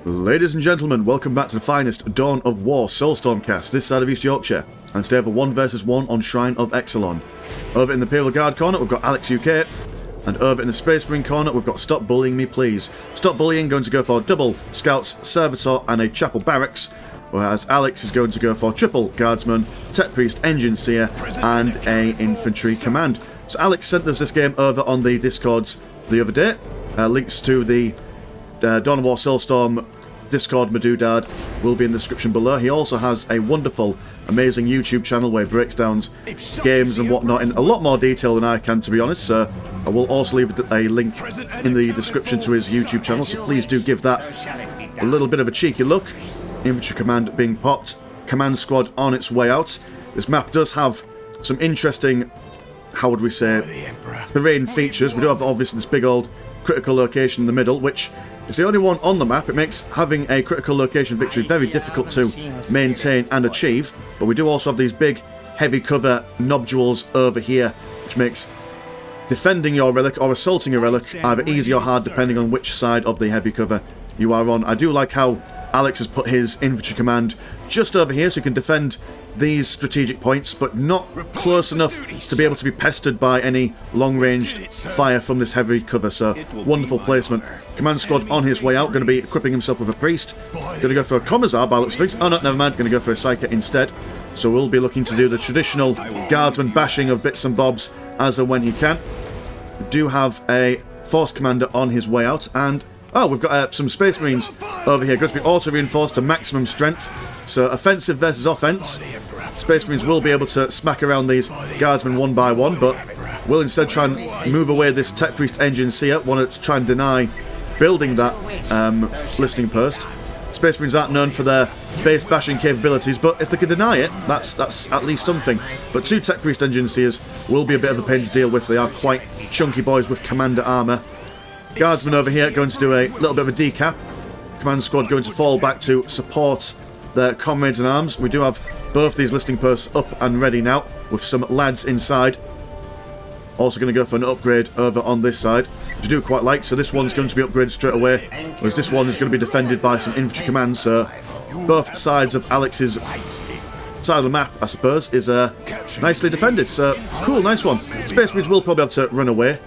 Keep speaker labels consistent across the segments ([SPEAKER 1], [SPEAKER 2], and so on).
[SPEAKER 1] Ladies and gentlemen, welcome back to the finest Dawn of War Soulstorm cast this side of East Yorkshire, and today for 1 vs 1 on Shrine of Exelon. Over in the Imperial Guard corner we've got AlixUK, and over in the Space Marine corner we've got StopBullyingMePls. Stop Bullying going to go for double Scouts, Servitor and a Chapel Barracks, whereas Alex is going to go for triple Guardsman, Tech Priest, Engine Seer and a Infantry Command. So Alex sent us this game over on the Discords the other day. Links to the Dawn of War Soulstorm Discord Madoodad will be in the description below. He also has a wonderful, amazing YouTube channel where he breaks down games and whatnot in a lot more detail than I can, to be honest. So I will also leave a link in the description to his YouTube channel, so please do give that a little bit of a cheeky look. Infantry Command being popped, Command Squad on its way out. This map does have some interesting, how would we say, terrain features. We do have obviously this big old critical location in the middle, which is the only one on the map. It makes having a critical location victory very difficult to maintain and achieve, but we do also have these big heavy cover nodules over here, which makes defending your relic or assaulting a relic either easy or hard depending on which side of the heavy cover you are on. I do like how Alex has put his infantry command just over here so you can defend these strategic points, but not close enough to be able to be pestered by any long-ranged fire from this heavy cover. So wonderful placement. Command Squad on his way out, going to be equipping himself with a priest. Going to go for a Commissar by looks of things. Oh no, never mind, going to go for a Psyker instead. So we'll be looking to do the traditional Guardsman bashing of bits and bobs as and when he can. We do have a Force Commander on his way out, and oh, we've got some Space Marines over here. Going to be auto-reinforced to maximum strength. So offensive versus offense. Space Marines will be able to smack around these Guardsmen one by one, but we'll instead try and move away this Tech Priest Engine Seer. Want to try and deny building that listening post. Space Marines aren't known for their base bashing capabilities, but if they can deny it, that's at least something. But 2 Tech Priest Engine Seers will be a bit of a pain to deal with. They are quite chunky boys with Commander armour. Guardsman over here going to do a little bit of a decap. Command Squad going to fall back to support their comrades in arms. We do have both these listing posts up and ready now, with some lads inside. Also going to go for an upgrade over on this side, which I do quite like. So this one's going to be upgraded straight away, whereas this one is going to be defended by some infantry commands. So both sides of Alex's side of the map, I suppose, is nicely defended. So cool, nice one. Space Marines will probably have to run away.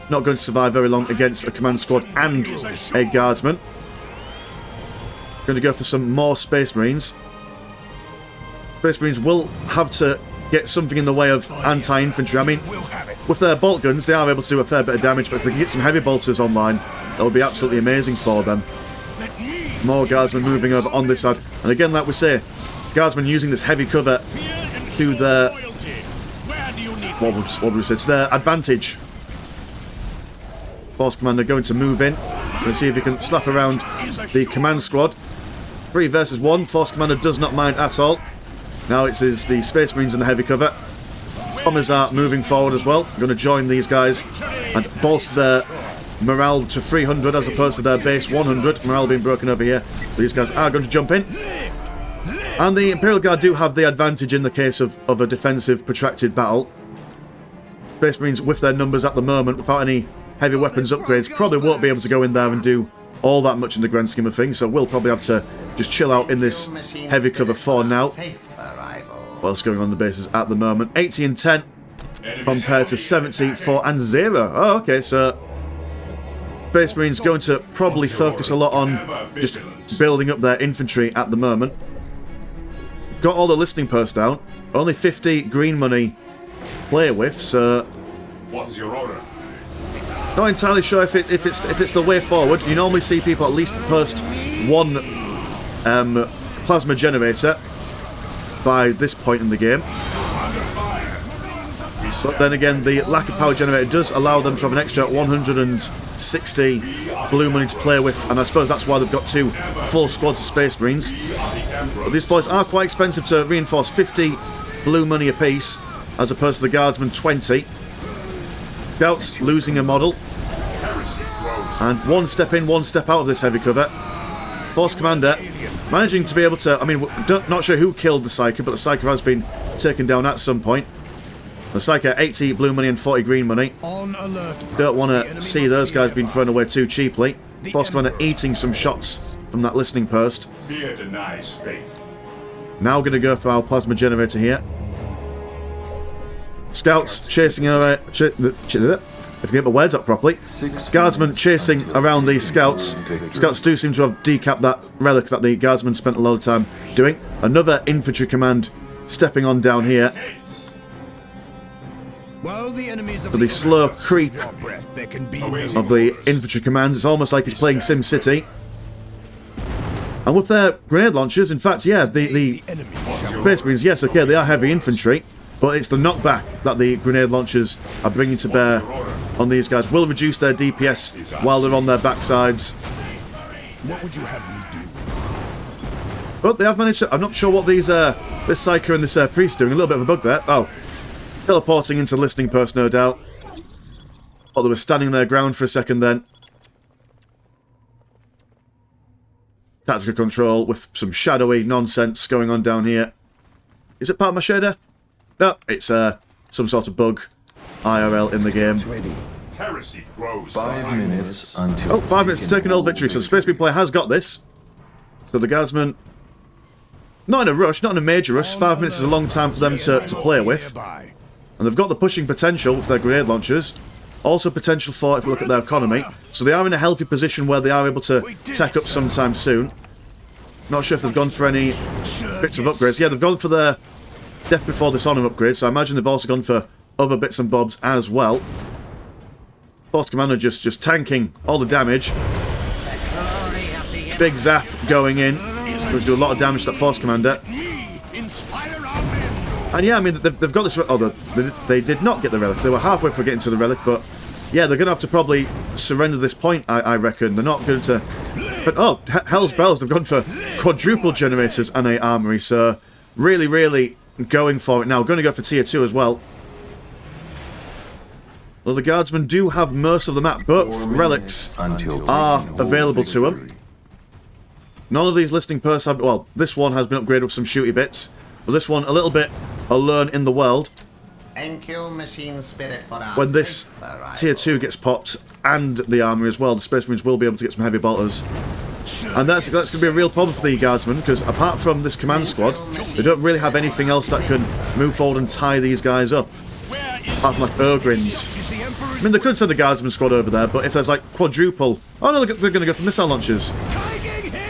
[SPEAKER 1] Not going to survive very long against a Command Squad and a Guardsman. Going to go for some more Space Marines. Space Marines will have to get something in the way of anti-infantry. I mean, with their bolt guns, they are able to do a fair bit of damage, but if they can get some heavy bolters online, that would be absolutely amazing for them. More Guardsmen moving over on this side. And again, like we say, Guardsmen using this heavy cover to their... what would we say? To their advantage. Force Commander going to move in. Let's see if he can slap around the Command Squad. 3 versus 1. Force Commander does not mind at all. Now it is the Space Marines in the heavy cover. Bombers are moving forward as well. Going to join these guys and bolster their morale to 300 as opposed to their base 100. Morale being broken over here. These guys are going to jump in. And the Imperial Guard do have the advantage in the case of a defensive protracted battle. Space Marines with their numbers at the moment, without any heavy weapons upgrades, probably won't be able to go in there and do all that much in the grand scheme of things, so we'll probably have to just chill out in this heavy cover for now. What else going on the bases at the moment? 80 and 10 compared to 74 and 0. Oh, okay, so Space Marines going to probably focus a lot on just building up their infantry at the moment. Got all the listing posts down. Only 50 green money to play with, so...
[SPEAKER 2] What's your order?
[SPEAKER 1] Not entirely sure if it's the way forward. You normally see people at least post 1 plasma generator by this point in the game. But then again, the lack of power generator does allow them to have an extra 160 blue money to play with, and I suppose that's why they've got 2 full squads of Space Marines. But these boys are quite expensive to reinforce. 50 blue money apiece, as opposed to the Guardsmen 20. Scouts losing a model. And 1 step in, 1 step out of this heavy cover. Force Commander managing to be able to... I mean, not sure who killed the Psyker, but the Psyker has been taken down at some point. The Psyker, 80 blue money and 40 green money. Don't want to see those guys being thrown away too cheaply. Force Commander eating some shots from that listening post.
[SPEAKER 2] Fear denies faith.
[SPEAKER 1] Now going to go for our plasma generator here. Scouts chasing over. If I get my words up properly. Guardsmen chasing around these scouts. Scouts do seem to have decapped that relic that the guardsmen spent a lot of time doing. Another infantry command stepping on down here. For the slow creep of the infantry commands, it's almost like he's playing SimCity. And with their grenade launchers, in fact, yeah, the Space Marines, yes, okay, they are heavy infantry, but it's the knockback that the grenade launchers are bringing to bear on these guys. Will reduce their DPS while they're on their backsides.
[SPEAKER 3] What would you have me do?
[SPEAKER 1] But they have managed to... I'm not sure what these this Psycho and this Priest are doing. A little bit of a bug there. Oh. Teleporting into the listening post, no doubt. Thought they were standing their ground for a second then. Tactical control with some shadowy nonsense going on down here. Is it part of my shader? No, it's some sort of bug IRL in the game.
[SPEAKER 2] Heresy grows.
[SPEAKER 3] 5 minutes until...
[SPEAKER 1] Oh, 5 minutes to take an old victory, so the Space Marine player has got this. So the Guardsmen... Not in a rush, not in a major rush. 5 minutes is a long time for them to play with. And they've got the pushing potential with their grenade launchers. Also potential for, if we look at their economy. So they are in a healthy position where they are able to tech up sometime soon. Not sure if they've gone for any bits of upgrades. Yeah, they've gone for their Death Before Dishonor upgrade, so I imagine they've also gone for other bits and bobs as well. Force Commander just tanking all the damage. Big zap going in. Going to do a lot of damage to that Force Commander. And yeah, I mean, they've got this... Oh, they did not get the relic. They were halfway for getting to the relic, but... Yeah, they're going to have to probably surrender this point, I reckon. They're not going to... But, oh, hell's bells, they've gone for quadruple generators and a armory, so... Really, really going for it now. Going to go for tier 2 as well. Well, the Guardsmen do have most of the map. Both relics are available to them. None of these listing posts have... Well, this one has been upgraded with some shooty bits. But this one, a little bit alone in the world. When this tier 2 gets popped, and the armory as well, the Space Marines will be able to get some heavy bolters. And that's going to be a real problem for the Guardsmen, because apart from this command squad, they don't really have anything else that can move forward and tie these guys up. Apart from, like, Ogrins. I mean, they could send the Guardsman squad over there, but if there's, like, quadruple... Oh, no, they're going to go for missile launchers.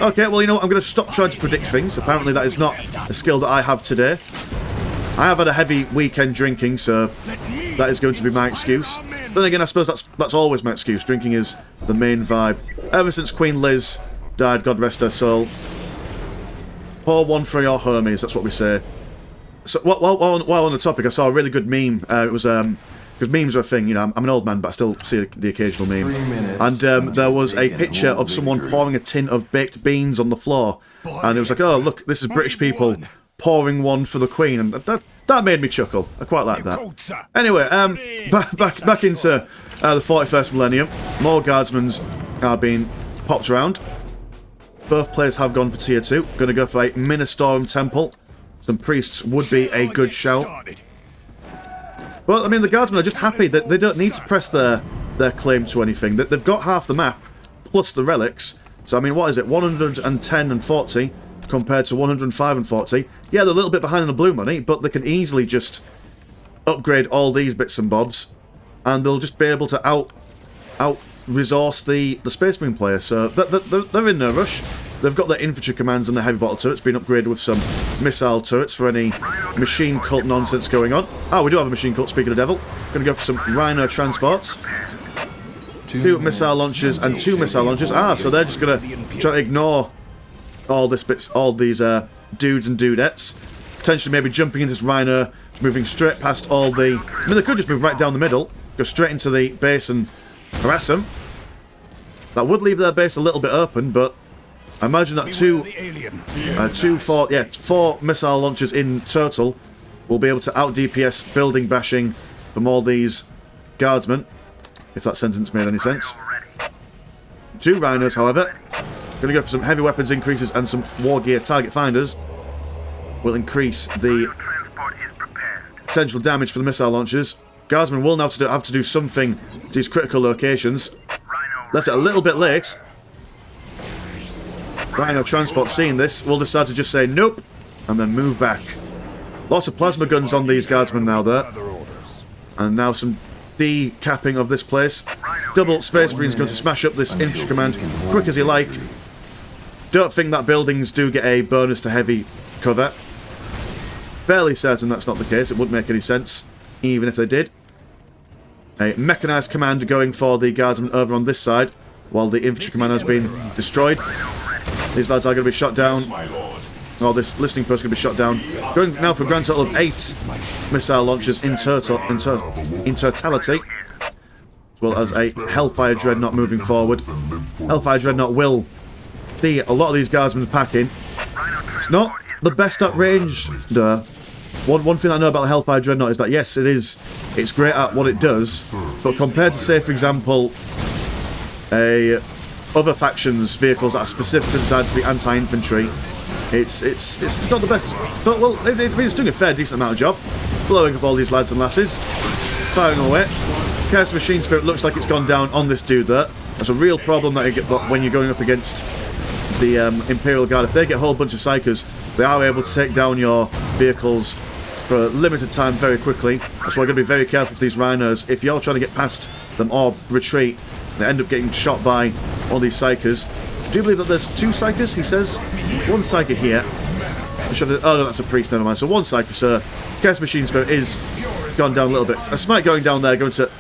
[SPEAKER 1] Okay, well, you know what, I'm going to stop trying to predict things. Apparently that is not a skill that I have today. I have had a heavy weekend drinking, so that is going to be my excuse. Then again, I suppose that's always my excuse. Drinking is the main vibe. Ever since Queen Liz died, God rest her soul. Pour one for your homies, that's what we say. So, while on the topic, I saw a really good meme. It was... Because memes are a thing, you know, I'm an old man, but I still see the occasional meme. And there was a picture of someone pouring a tin of baked beans on the floor. And it was like, oh, look, this is British people pouring one for the Queen. And that made me chuckle. I quite like that. Anyway, back into the 41st millennium. More Guardsmen are being popped around. Both players have gone for tier 2. Going to go for a Ministorum Temple. Some priests would be a good shout. Well, I mean, the Guardsmen are just happy that they don't need to press their claim to anything. They've got half the map, plus the relics. So, I mean, what is it? 110 and 40 compared to 105 and 40. Yeah, they're a little bit behind on the blue money, but they can easily just upgrade all these bits and bobs, and they'll just be able to out-resource the Space Marine player. So, they're in no rush. They've got their infantry commands and their heavy bottle turrets being upgraded with some missile turrets for any machine cult nonsense going on. Oh, we do have a machine cult, speaking of devil. Going to go for some Rhino transports. 2 missile launchers and 2 missile launchers. Ah, so they're just going to try to ignore all these dudes and dudettes. Potentially maybe jumping into this Rhino, moving straight past all the... I mean, they could just move right down the middle, go straight into the base and harass them. That would leave their base a little bit open, but... I imagine that 4 missile launchers in total will be able to out-DPS building bashing from all these Guardsmen, if that sentence made any sense. 2 Rhinos, however, going to go for some heavy weapons increases and some war gear target finders. Will increase the potential damage for the missile launchers. Guardsmen will now have to do something to these critical locations. Left it a little bit late. Rhino transport, seeing this, will decide to just say nope, and then move back. Lots of plasma guns on these guardsmen now there. And now some decapping of this place. Double Space Marine's going to smash up this infantry command quick as you like. Don't think that buildings do get a bonus to heavy cover. Fairly certain that's not the case. It wouldn't make any sense, even if they did. A mechanised command going for the guardsmen over on this side, while the infantry command has been destroyed. These lads are going to be shot down. Oh, this listening post is going to be shot down. Going now for a grand total of 8 missile launchers in totality. As well as a Hellfire Dreadnought moving forward. Hellfire Dreadnought will see a lot of these guardsmen packing. It's not the best at range. One thing I know about the Hellfire Dreadnought is that yes, it's great at what it does, but compared to, say, for example, other factions' vehicles that are specifically designed to be anti-infantry, it's not the best. But well, it's doing a fair decent amount of job, blowing up all these lads and lasses, firing away. Chaos Machine Spirit looks like it's gone down on this dude there. That's a real problem that you get when you're going up against the Imperial Guard. If they get a whole bunch of Psychers, they are able to take down your vehicles for a limited time very quickly. That's why we're going to be very careful with these Rhinos. If you're trying to get past them or retreat, they end up getting shot by all these Psychers. Do you believe that there's 2 Psychers? He says. One Psyker here. Oh no, that's a priest, never mind. So 1 Psyker, sir. Chaos Machine Spirit is gone down a little bit. A Smite going down there, going to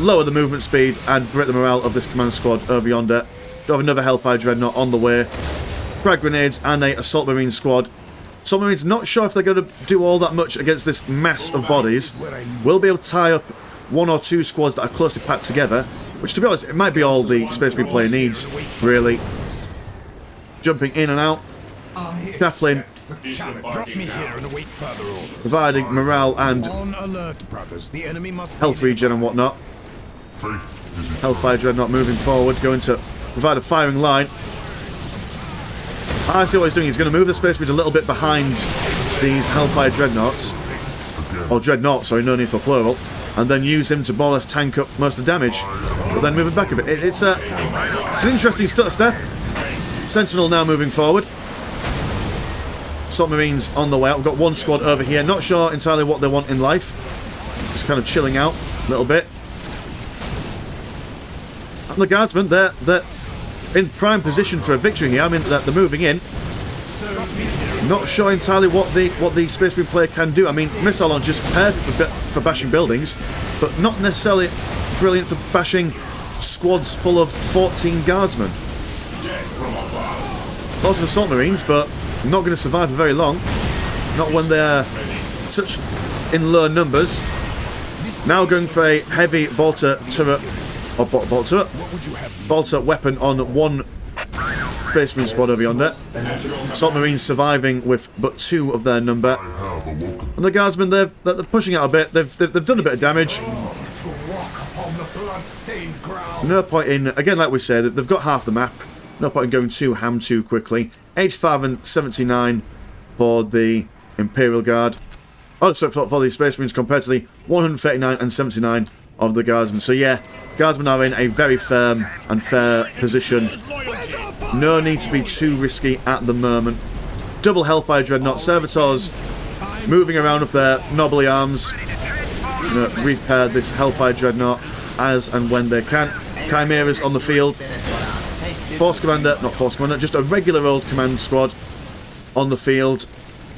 [SPEAKER 1] lower the movement speed and break the morale of this command squad over yonder. Do have another Hellfire Dreadnought on the way. Frag grenades and a Assault Marine squad. Assault Marines, not sure if they're going to do all that much against this mass of bodies. We'll be able to tie up 1 or 2 squads that are closely packed together, which, to be honest, it might be all the Space Marine player needs, really. Jumping in and out. Chaplain providing morale and health regen and whatnot. Hellfire Dreadnought moving forward, going to provide a firing line. I see what he's doing. He's going to move the Space Marines a little bit behind these Hellfire Dreadnoughts. Or Dreadnoughts, sorry, no need for plural. And then use him to more or less tank up most of the damage. But then moving back a bit. It's an interesting step. Sentinel now moving forward. Assault Marines on the way out. We've got 1 squad over here. Not sure entirely what they want in life. Just kind of chilling out a little bit. And the Guardsmen, they're in prime position for a victory here. I mean, they're moving in. Not sure entirely what the Space Marine player can do. I mean, missile launch is perfect for bashing buildings, but not necessarily brilliant for bashing squads full of 14 Guardsmen. Lots of Assault Marines, but not going to survive for very long. Not when they're such in low numbers. Now going for a heavy bolter turret, or bolter weapon on 1 Space Marine squad over yonder. Assault Marines surviving with but 2 of their number. And the Guardsmen, they're pushing out a bit. They've done a bit of damage. No point in, again, like we said, they've got half the map. No point in going too ham too quickly. 85 and 79 for the Imperial Guard. Oh, sorry, for the Space Marines compared to the 139 and 79 of the Guardsmen. So yeah, Guardsmen are in a very firm and fair position. No need to be too risky at the moment. Double Hellfire Dreadnought. Servitors moving around with their knobbly arms. Repair this Hellfire Dreadnought as and when they can. Chimeras on the field. Force Commander, not Force Commander, just a regular old command squad on the field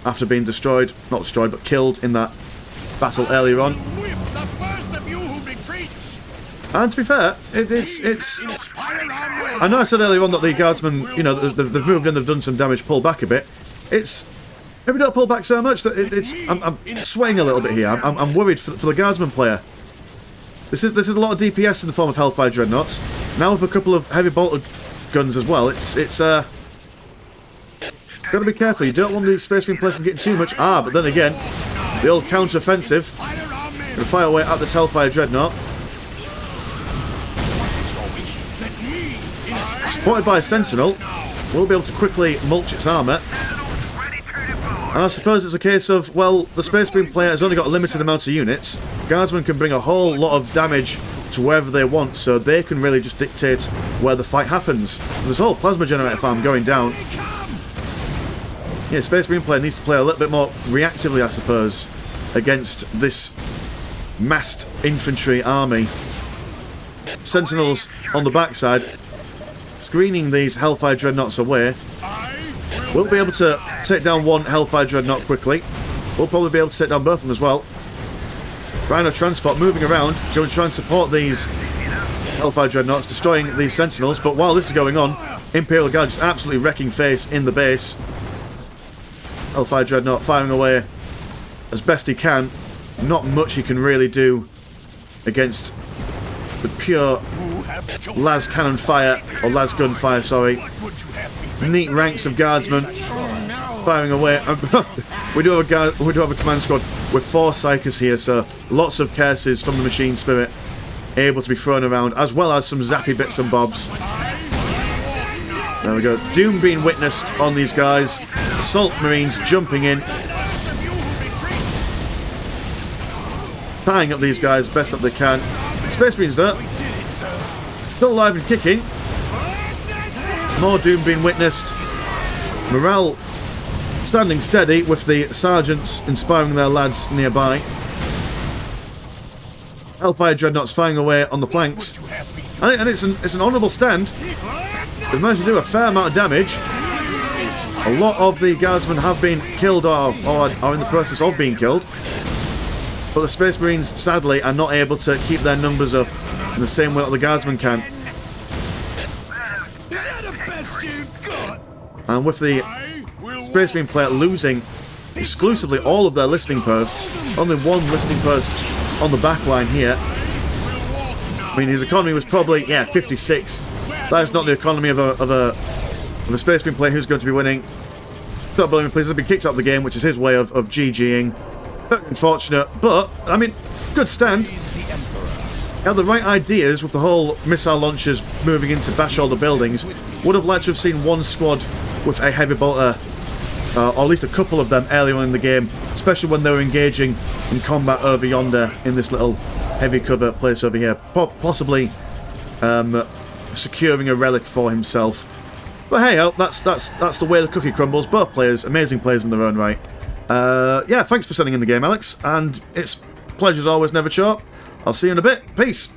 [SPEAKER 1] after being destroyed. Not destroyed, but killed in that battle earlier on. And to be fair, it's. I know I said earlier on that the Guardsmen, you know, they've moved in, they've done some damage, pull back a bit. It's. Maybe don't pull back so much that I'm swaying a little bit here. I'm worried for the Guardsman player. This is a lot of DPS in the form of Hellfire Dreadnoughts. Now with a couple of heavy bolted guns as well. It's got to be careful. You don't want the Space Marine player from getting too much. But then again, the old counter-offensive. Gonna fire away at this Hellfire Dreadnought. Supported by a Sentinel, we'll be able to quickly mulch its armour. And I suppose it's a case of, well, the Space Marine player has only got a limited amount of units. Guardsmen can bring a whole lot of damage to wherever they want, so they can really just dictate where the fight happens. This whole plasma generator farm going down. Yeah, Space Marine player needs to play a little bit more reactively, I suppose, against this massed infantry army. Sentinels on the backside, screening these Hellfire Dreadnoughts away. We'll be able to take down one Hellfire Dreadnought quickly. We'll probably be able to take down both of them as well. Rhino Transport moving around, going to try and support these Hellfire Dreadnoughts, destroying these Sentinels. But while this is going on, Imperial Guard just absolutely wrecking face in the base. Hellfire Dreadnought firing away as best he can. Not much he can really do against the pure las cannon fire, or las gun fire, sorry. Neat ranks of guardsmen firing away. we do have a command squad with 4 Psychers here, so lots of curses from the Machine Spirit able to be thrown around, as well as some zappy bits and bobs. There we go. Doom being witnessed on these guys. Assault Marines jumping in, tying up these guys best that they can. Space Marines there, still alive and kicking. More Doom being witnessed. Morale standing steady with the sergeants inspiring their lads nearby. Hellfire Dreadnoughts firing away on the flanks. And it's an honourable stand. They've managed to do a fair amount of damage. A lot of the guardsmen have been killed or are in the process of being killed. But the Space Marines, sadly, are not able to keep their numbers up in the same way that the guardsmen can. And with the Space Marine player losing exclusively all of their listening posts, only one listening post on the back line here. I mean, his economy was probably, 56. That is not the economy of a Space Marine player who's going to be winning. StopBullyingMePls has been kicked out of the game, which is his way of GGing. Very unfortunate, but, I mean, good stand. He had the right ideas with the whole missile launchers moving in to bash all the buildings. Would have liked to have seen one squad with a heavy bolter, or at least a couple of them earlier on in the game, especially when they were engaging in combat over yonder in this little heavy cover place over here. Possibly securing a relic for himself. But hey, that's the way the cookie crumbles. Both players, amazing players in their own right. Yeah, thanks for sending in the game, Alex, and it's pleasure as always, never short. I'll see you in a bit. Peace.